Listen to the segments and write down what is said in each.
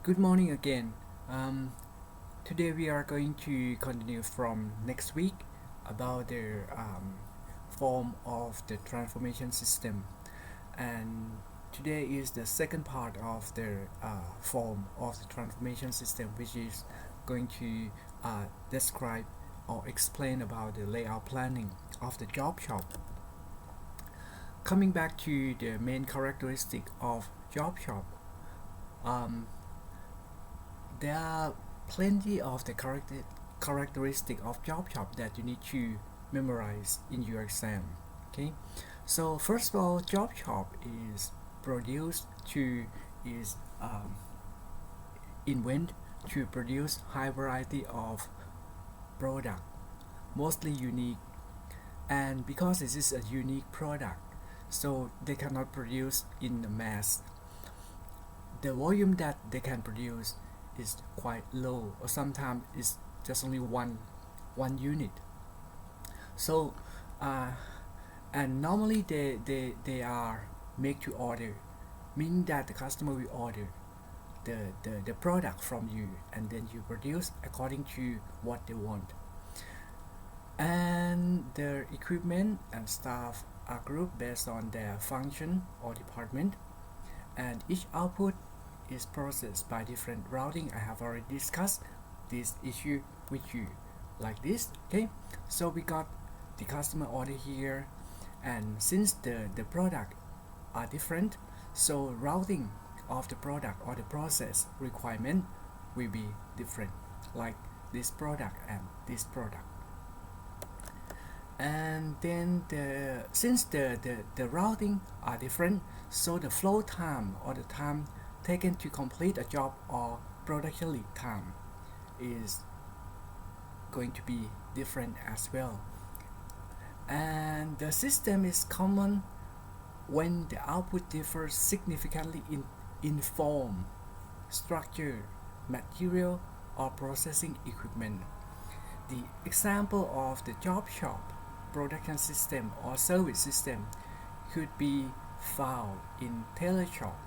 Good morning again. Um, Today we are going to continue from next week about the form of the transformation system, and today is the second part of the form of the transformation system, which is going to describe or explain about the layout planning of the job shop. Coming back to the main characteristic of job shop, um, there are plenty of the characteristic of job shop that you need to memorize in your exam. Okay, so first of all, job shop is produced to is invent to produce high variety of product, mostly unique, and because this is a unique product, so they cannot produce in the mass. The volume that they can produce is quite low, or sometimes it's just only one unit. So and normally they are make to order, meaning that the customer will order the product from you, and then you produce according to what they want. And their equipment and staff are grouped based on their function or department, and each output is processed by different routing. I have already discussed this issue with you like this. Okay, so we got the customer order here, and since the product are different, so routing of the product or the process requirement will be different, like this product and this product. And then since the routing are different, so the flow time or the time taken to complete a job or production lead time is going to be different as well. And the system is common when the output differs significantly in form, structure, material, or processing equipment. The example of the job shop, production system, or service system could be found in tailor shop,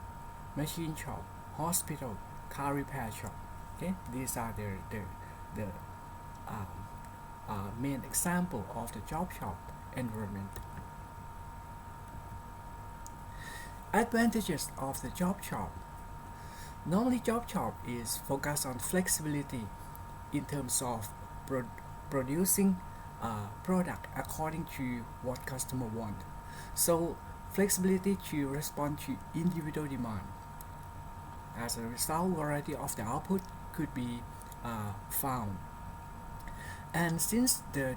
machine shop, hospital, car repair shop. Okay, these are the main example of the job shop environment. Advantages of the job shop. Normally, job shop is focused on flexibility in terms of producing product according to what customer want. So flexibility to respond to individual demand. As a result, variety of the output could be found. And since the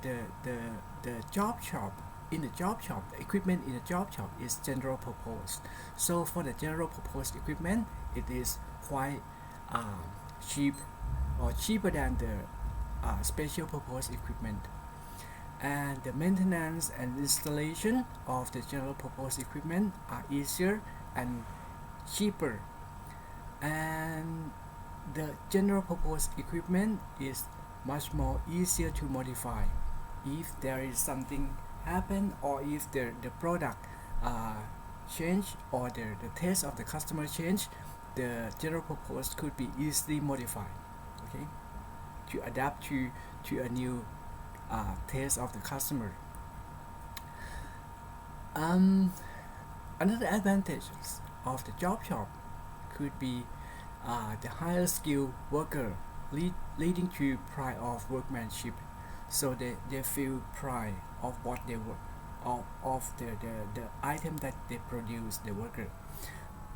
job shop in the job shop, the equipment in the job shop is general purpose. So for the general purpose equipment, it is quite cheap or cheaper than the special purpose equipment. And the maintenance and installation of the general purpose equipment are easier and cheaper. And the general purpose equipment is much more easier to modify if there is something happen, or if the product change, or the taste of the customer change. The general purpose could be easily modified, okay, to adapt to a new taste of the customer. Another advantages of the job shop could be the higher skilled worker, leading to pride of workmanship. So they feel pride of what they work, of the item that they produce, the worker.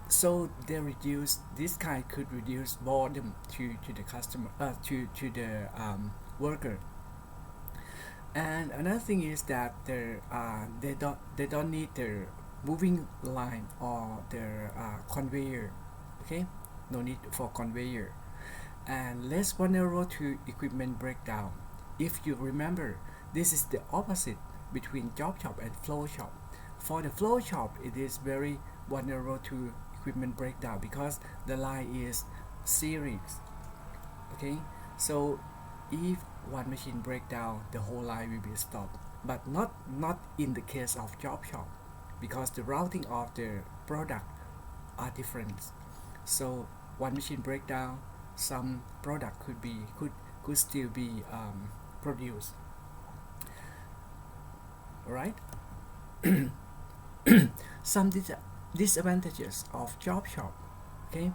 So they reduce, this kind could reduce boredom to the customer, to the worker. And another thing is that they don't need their moving line or their conveyor. Okay, no need for conveyor, and less vulnerable to equipment breakdown. If you remember, this is the opposite between job shop and flow shop. For the flow shop, it is very vulnerable to equipment breakdown because the line is series. Okay, so if one machine break down, the whole line will be stopped. But not in the case of job shop, because the routing of the product are different. So one machine breakdown, some product could still be produced. Alright. Some disadvantages of job shop. Okay,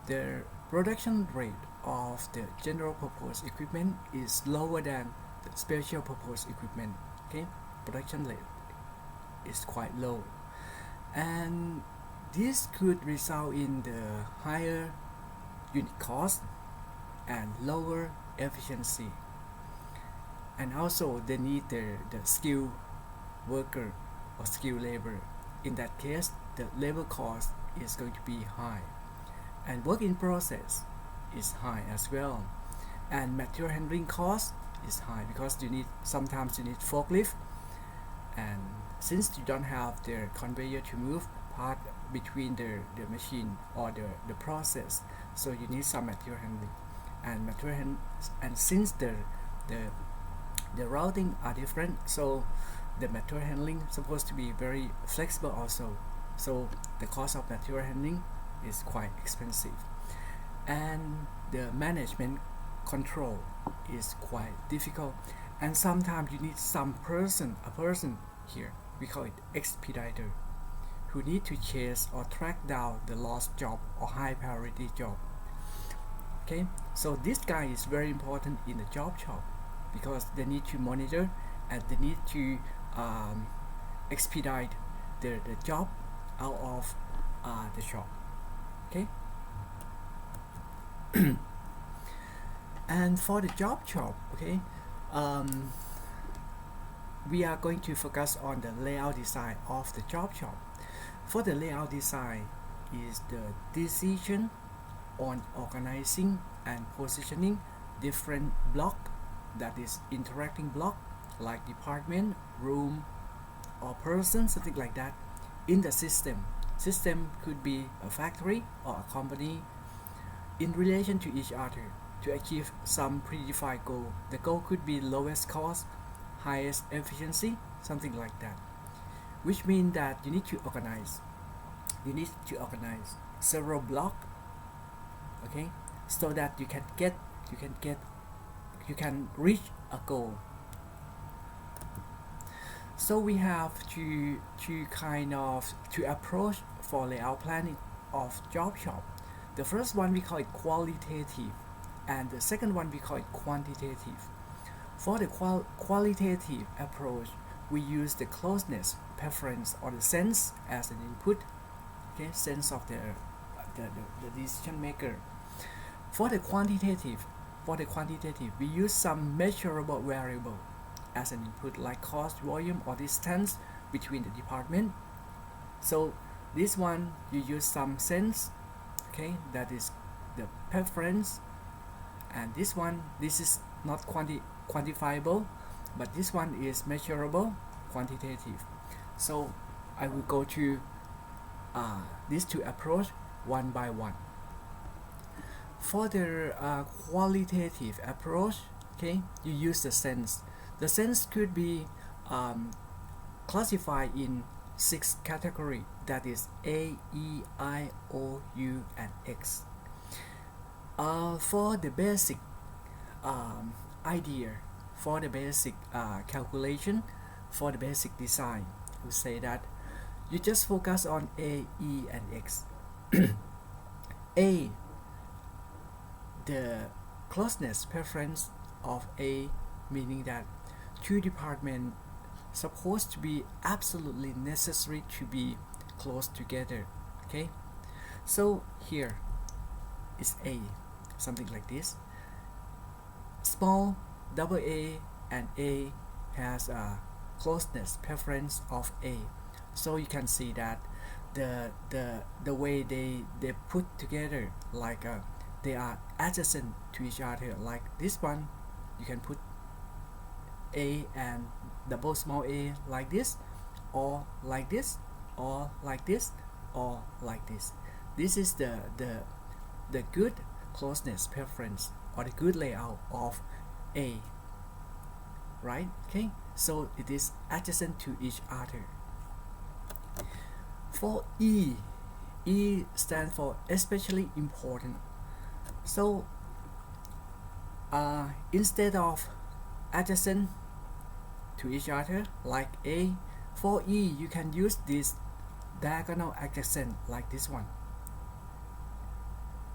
the production rate of the general purpose equipment is lower than the special purpose equipment. Okay, production rate is quite low, and this could result in the higher unit cost and lower efficiency, and also they need the skilled worker or skilled labor. In that case, the labor cost is going to be high, and work in process is high as well, and material handling cost is high because sometimes you need forklift, and since you don't have the conveyor to move part between the machine or the process, so you need some material handling, and since the routing are different, so the material handling supposed to be very flexible also, so the cost of material handling is quite expensive, and the management control is quite difficult, and sometimes you need a person here, we call it expediter, who need to chase or track down the lost job or high priority job. Okay, so this guy is very important in the job shop because they need to monitor and they need to expedite the job out of the shop. Okay. And for the job shop, okay, we are going to focus on the layout design of the job shop. For the layout design is the decision on organizing and positioning different block, that is interacting block like department, room, or person, something like that, in the system. System could be a factory or a company in relation to each other to achieve some predefined goal. The goal could be lowest cost, highest efficiency, something like that, which means that you need to organize several blocks, okay, so that you can reach a goal. So we have to approach for layout planning of job shop. The first one we call it qualitative, and the second one we call it quantitative. For the qualitative approach, we use the closeness, preference, or the sense as an input. Okay, sense of the decision maker. For the quantitative, we use some measurable variable as an input, like cost, volume, or distance between the department. So this one you use some sense, okay, that is the preference, and this is not quantifiable, but this one is measurable, quantitative. So I will go to these two approach one by one. For the qualitative approach, okay, you use the sense. The sense could be classified in 6 categories, that is A, E, I, O, U, and X. For the basic idea, for the basic calculation, for the basic design, we say that you just focus on A, E, and X. A, the closeness preference of A, meaning that two departments supposed to be absolutely necessary to be close together. Okay, so here is A, something like this. Small double A and A has a closeness preference of A. So you can see that the way they put together, like they are adjacent to each other. Like this one, you can put A and double small a like this, or like this, or like this, or like this. This is the good closeness preference or the good layout of A, right? Okay, so it is adjacent to each other. For E, E stands for especially important. So instead of adjacent to each other like A, for E you can use this diagonal adjacent like this one,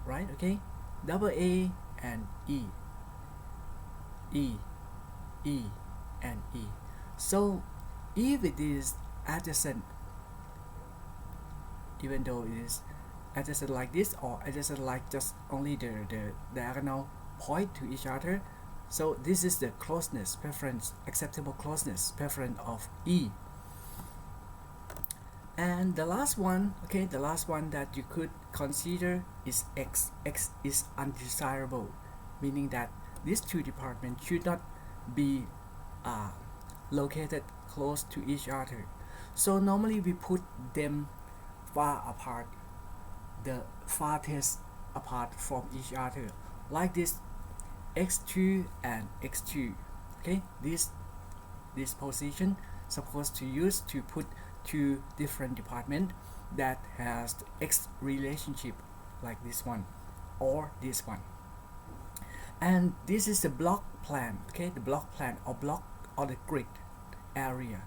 right? Okay, double A and E, E, E, and E. So if it is adjacent, even though it is adjacent like this or adjacent like just only the diagonal point to each other, so this is the closeness preference, acceptable closeness preference of E. And the last one, okay, the last one that you could consider is X. X is undesirable, meaning that these two departments should not be located close to each other. So normally we put them far apart, the farthest apart from each other, like this x2 and x2. Okay, this position supposed to use to put two different department that has the x relationship, like this one or this one. And this is the block plan, okay, the block plan or block or the grid area,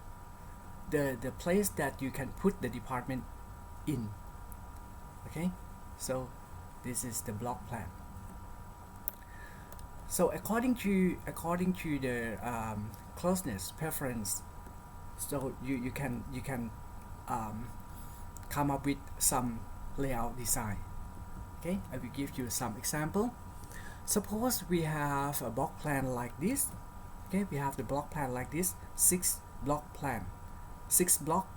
the place that you can put the department in. Okay, so this is the block plan. So according to the closeness preference, so you can come up with some layout design. Okay, I will give you some example. Suppose we have a block plan like this. Okay, we have the block plan like this, 6 block plan, 6 block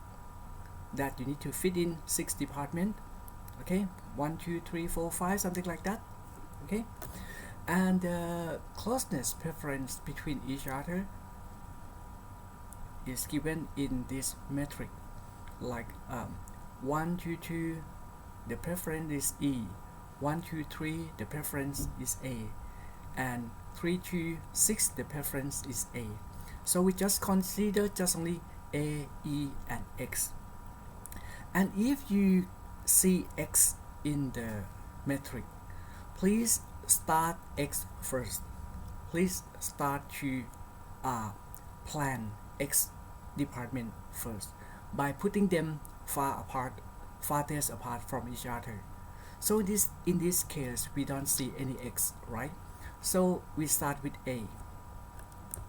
that you need to fit in 6 department. Okay, 1 2 3 4 5, something like that. Okay, and the closeness preference between each other is given in this metric, like 1 2 2 the preference is E, 1 2 3 the preference is A, and 3 2 6 the preference is A. So we just consider just only A, E, and X. And if you see X in the metric, please start X first. Please start to plan X department first by putting them farthest apart from each other. So in this case we don't see any X, right? So we start with A.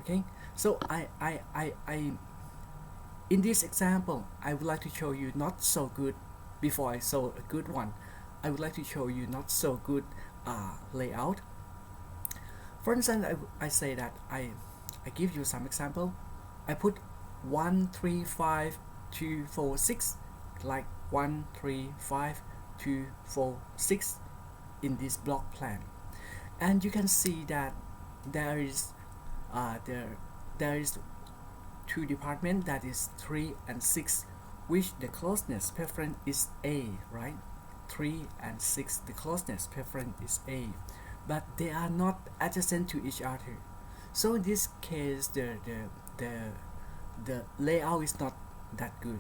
Okay, so I in this example I would like to show you not so good. Before I show a good one, I would like to show you not so good layout. For instance, I say that I give you some example. I put 1 3 5 2 4 6, like 1 3 5 2 4 6 in this block plan, and you can see that there is two department that is 3 and 6, which the closeness preference is A, right? 3 and 6, the closeness preference is A, but they are not adjacent to each other. So in this case the layout is not that good.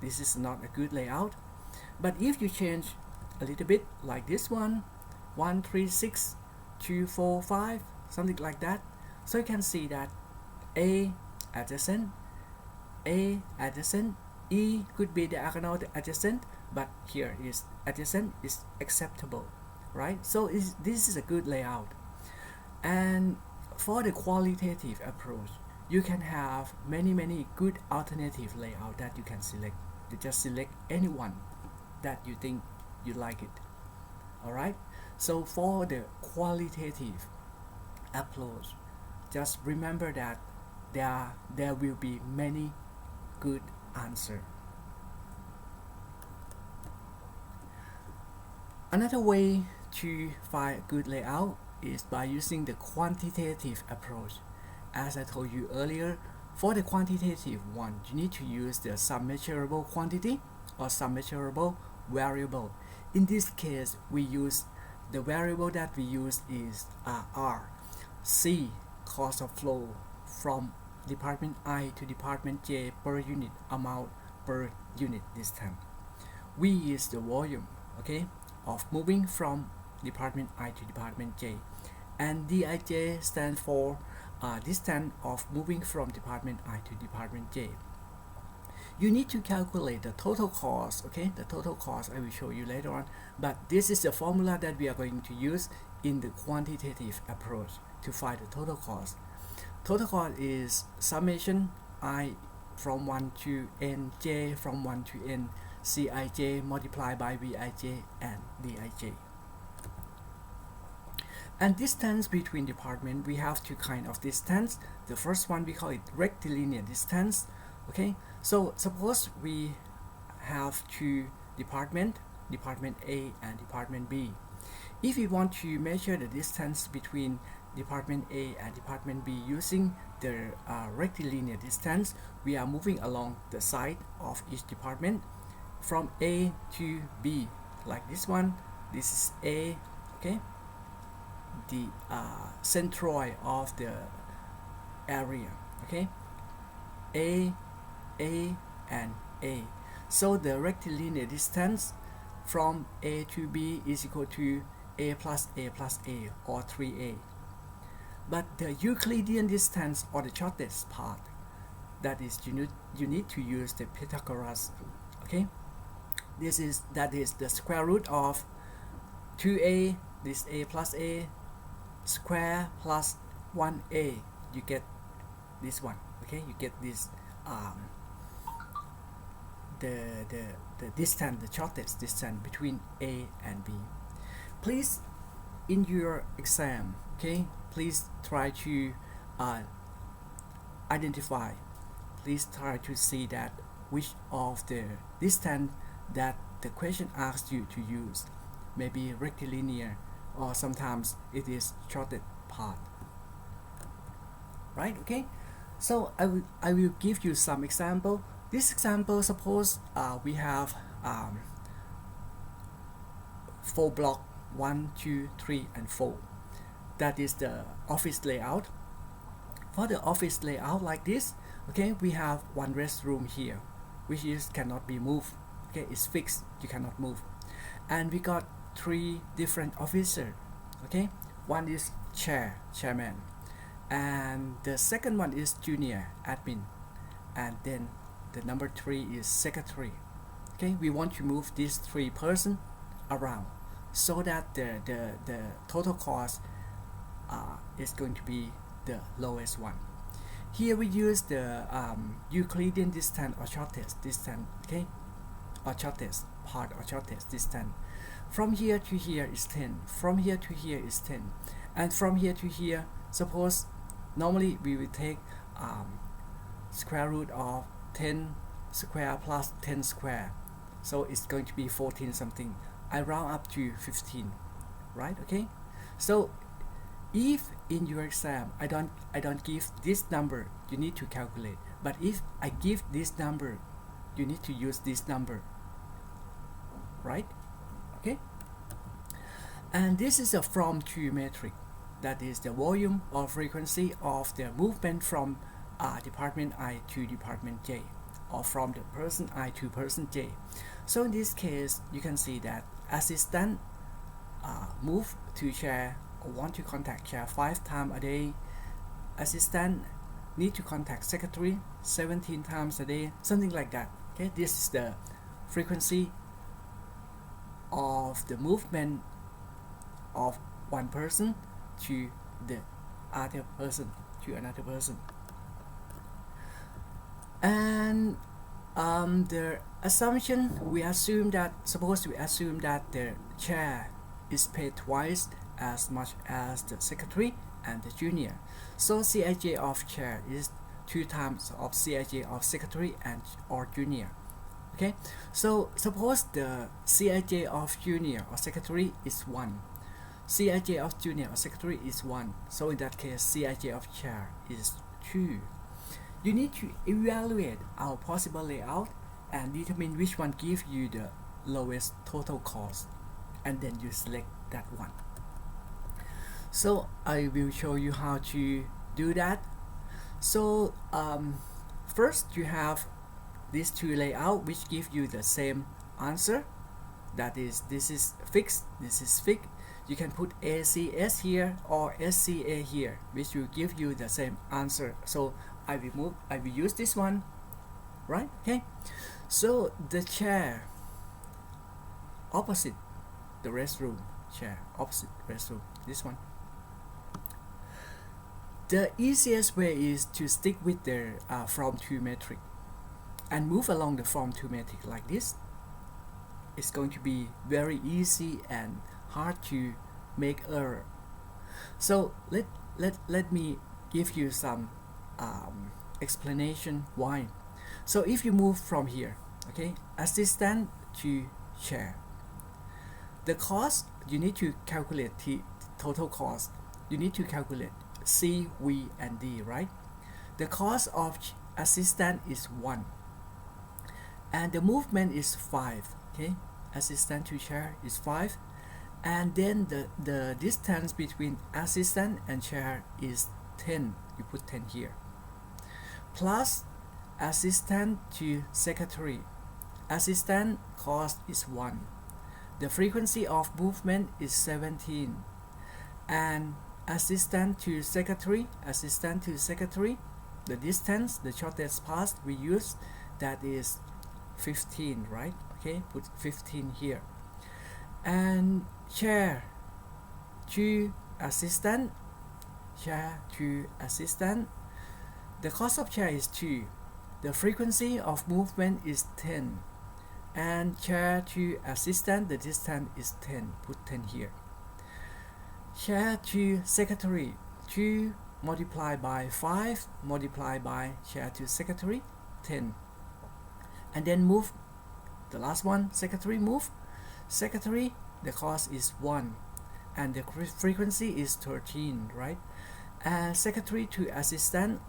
This is not a good layout. But if you change a little bit, like this one, 1 3 6 2 4 5, something like that, so you can see that A adjacent, A adjacent, E could be diagonal adjacent, but here is adjacent is acceptable, right? So this is a good layout. And for the qualitative approach, you can have many good alternative layout that you can select. You just select any one that you think you like it. Alright, so for the qualitative approach, just remember that there will be many good answer. Another way to find a good layout is by using the quantitative approach. As I told you earlier, for the quantitative one, you need to use the some measurable quantity or some measurable variable. In this case, we use the variable that we use is R, C, cost of flow from department I to department J per unit, amount per unit this time. V is the volume, okay, of moving from department I to department J, and Dij stands for distance of moving from department I to department J. You need to calculate the total cost, okay, the total cost I will show you later on, but this is the formula that we are going to use in the quantitative approach to find the total cost. Total cost is summation I from 1 to n, j from 1 to n, Cij multiplied by Vij and Dij. And distance between department, we have two kinds of distance. The first one we call it rectilinear distance. Okay, so suppose we have two department A and department B. If we want to measure the distance between department A and department B using the rectilinear distance, we are moving along the side of each department from A to B, like this one. This is A, okay, the centroid of the area, okay, A, and A. So the rectilinear distance from A to B is equal to A plus A plus A, or 3A. But the Euclidean distance, or the shortest part, that is you need to use the Pythagoras, okay. That is the square root of 2A, this A plus A, square plus 1A, you get this one, okay, you get this the distance, the shortest distance between A and B. Please, in your exam, okay, please try to identify, please try to see that which of the distance that the question asks you to use, maybe rectilinear, or sometimes it is shortest part, right? Okay, so I will give you some example. This example, suppose we have 4 block 1, 2, 3, and 4. That is the office layout. For the office layout like this, okay, we have one restroom here, which is cannot be moved. Okay, it's fixed, you cannot move. And we got 3 different officers. Okay, one is chairman, and the second one is junior admin, and then the number 3 is secretary. Okay, we want to move these 3 persons around so that the total cost is going to be the lowest one. Here we use the Euclidean distance, or shortest distance, okay, or shortest part, or shortest distance. From here to here is 10, from here to here is 10, and from here to here, suppose normally we will take square root of 10 square plus 10 square, so it's going to be 14 something. I round up to 15, right? Okay, so if in your exam I don't give this number, you need to calculate, but if I give this number, you need to use this number, right? Okay, and this is a from to metric, that is the volume or frequency of the movement from department I to department J, or from the person I to person J. So in this case, you can see that assistant move to chair or want to contact chair 5 times a day. Assistant need to contact secretary 17 times a day, something like that. Okay, this is the frequency of the movement of one person to the other person, to another person. And the assumption, we assume that, suppose we assume that the chair is paid twice as much as the secretary and the junior. So Cij of chair is 2 times of Cij of secretary and or junior. Okay, so suppose the Cij of junior or secretary is 1, Cij of junior or secretary is 1, so in that case Cij of chair is 2. You need to evaluate our possible layout and determine which one gives you the lowest total cost, and then you select that one. So I will show you how to do that. So first you have these 2 layouts which give you the same answer. that is, this is fixed, this is fixed. You can put ACS here or SCA here, which will give you the same answer. So I will use this one, right? Okay, so the chair opposite the restroom, chair opposite restroom, this one. The easiest way is to stick with the from to metric and move along the from to metric like this. It's going to be very easy and hard to make error. So let me give you some explanation why. So if you move from here, okay, assistant to chair, the cost you need to calculate the total cost. You need to calculate C, V, and D, right? The cost of assistant is 1, and the movement is 5. Okay, assistant to chair is 5, and then the distance between assistant and chair is 10. You put 10 here. Plus assistant to secretary. Assistant cost is 1. The frequency of movement is 17, and assistant to secretary, the distance, the shortest path we use, that is 15, right? Okay, put 15 here. And chair to assistant, the cost of chair is 2. The frequency of movement is 10, and chair to assistant, the distance is 10. Put 10 here. Chair to secretary, 2 multiplied by 5 multiplied by chair to secretary, 10. And then move, the last one, secretary move. Secretary, the cost is 1, and the frequency is 13, right? And secretary to assistant,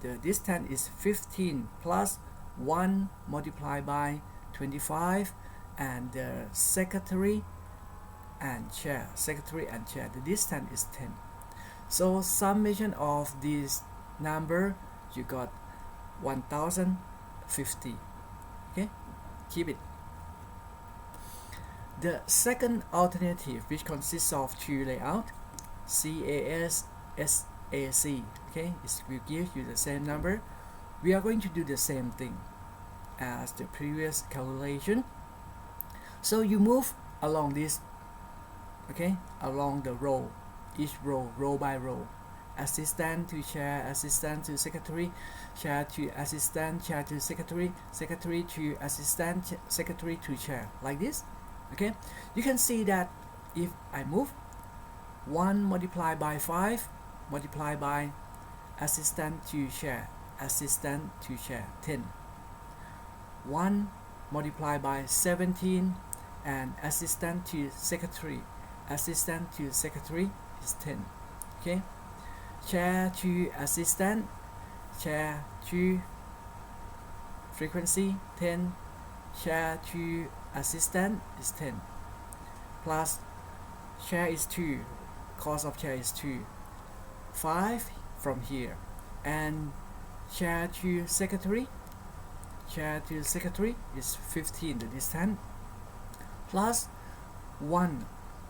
the distance is 15 plus 1 multiplied by 25, and the secretary and chair, the distance is 10. So summation of this number, you got 1050. Okay, keep it. The second alternative, which consists of 2 layout, CAS, SAC, okay, it will give you the same number. We are going to do the same thing as the previous calculation. So you move along this, okay, along the row, each row by row. Assistant to chair, assistant to secretary, chair to assistant, chair to secretary, secretary to assistant, secretary to chair, like this. Okay, you can see that if I move 1 multiplied by 5 multiplied by assistant to chair, 10. 1 multiplied by 17, and assistant to secretary is 10. Okay, chair to assistant, chair to frequency 10, chair to assistant is 10, plus chair is 2, cost of chair is 2, 5 from here, and chair to secretary is 15, the distance, plus 1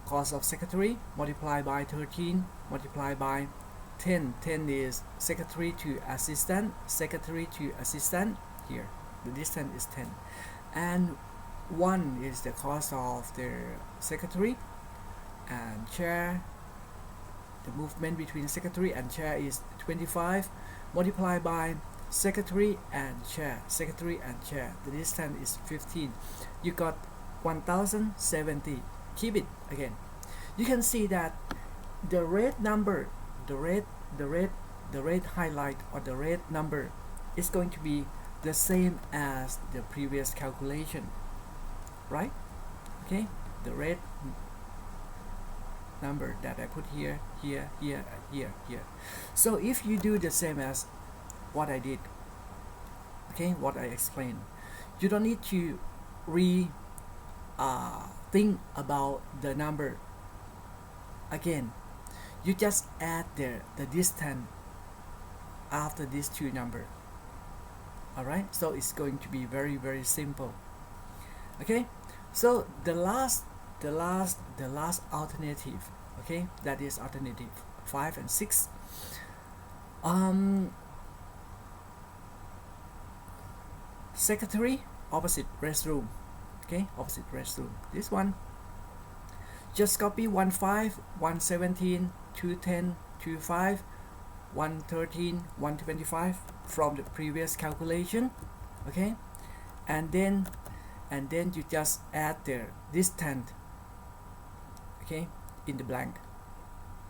cost of secretary multiplied by 13 multiplied by 10. 10 is secretary to assistant, here, the distance is 10, and 1 is the cost of the secretary, and chair, the movement between secretary and chair is 25 multiplied by secretary and chair, the distance is 15. You got 1070. Keep it again. You can see that the red number, the red highlight, or the red number, is going to be the same as the previous calculation, right? Okay, the red number that I put here. So if you do the same as what I did, okay, what I explained, you don't need to think about the number again. You just add the distance after these two numbers. Alright, so it's going to be very simple. Okay, so the last alternative, okay, that is alternative 5 and 6. Secretary opposite restroom, okay, opposite restroom. This one, just copy 15, 117, 210, 25, 113, 125 from the previous calculation, okay, and then you just add the distance, okay, in the blank,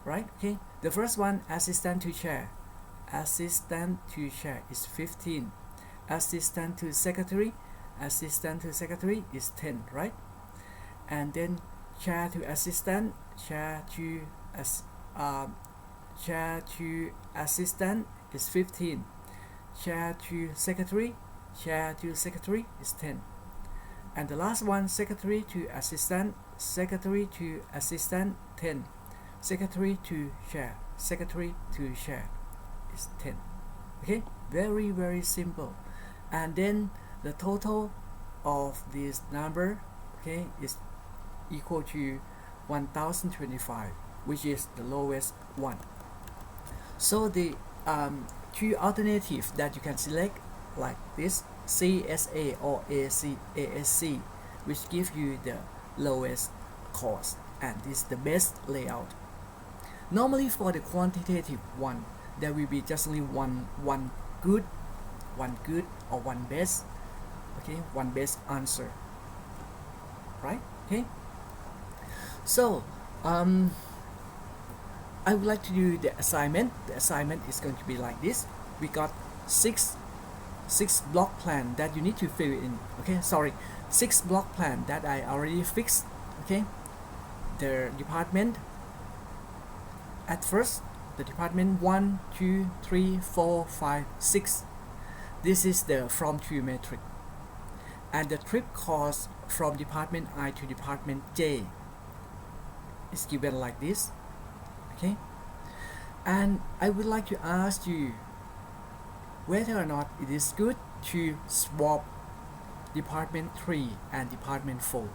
right? Okay, the first one, assistant to chair is 15, assistant to secretary is 10, right? And then chair to assistant, chair to assistant is 15, chair to secretary is 10, and the last one, secretary to assistant 10, secretary to chair is 10. Okay, very simple. And then the total of this number, okay, is equal to 1025, which is the lowest one. So the two alternatives that you can select, like this, CSA or ASC, which gives you the lowest cost, and this is the best layout. Normally for the quantitative one, there will be just only one good or one best, okay, one best answer, right? Okay, so I would like to do the assignment. The assignment is going to be like this. We got six block plan that you need to fill in. Okay, sorry, 6 block plan that I already fixed. Okay, the department, at first the department 1, 2, 3, 4, 5, 6. This is the from to metric, and the trip cost from department I to department J is given like this. Okay, and I would like to ask you whether or not it is good to swap department 3 and department 4.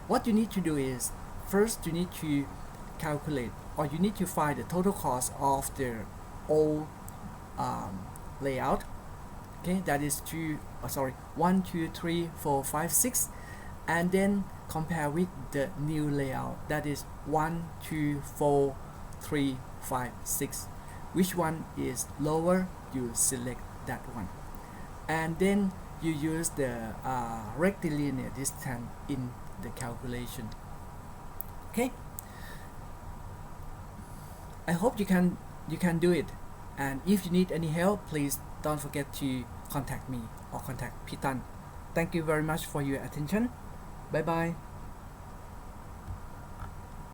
What you need to do is, first you need to calculate, or you need to find the total cost of the old layout, okay, that is 1, 2, 3, 4, 5, 6, and then compare with the new layout, that is 1, 2, 4, 3, 5, 6. Which one is lower, you select that one, and then you use the rectilinear distance in the calculation. Okay, I hope you can do it, and if you need any help, please don't forget to contact me or contact Pitan. Thank you very much for your attention. Bye bye.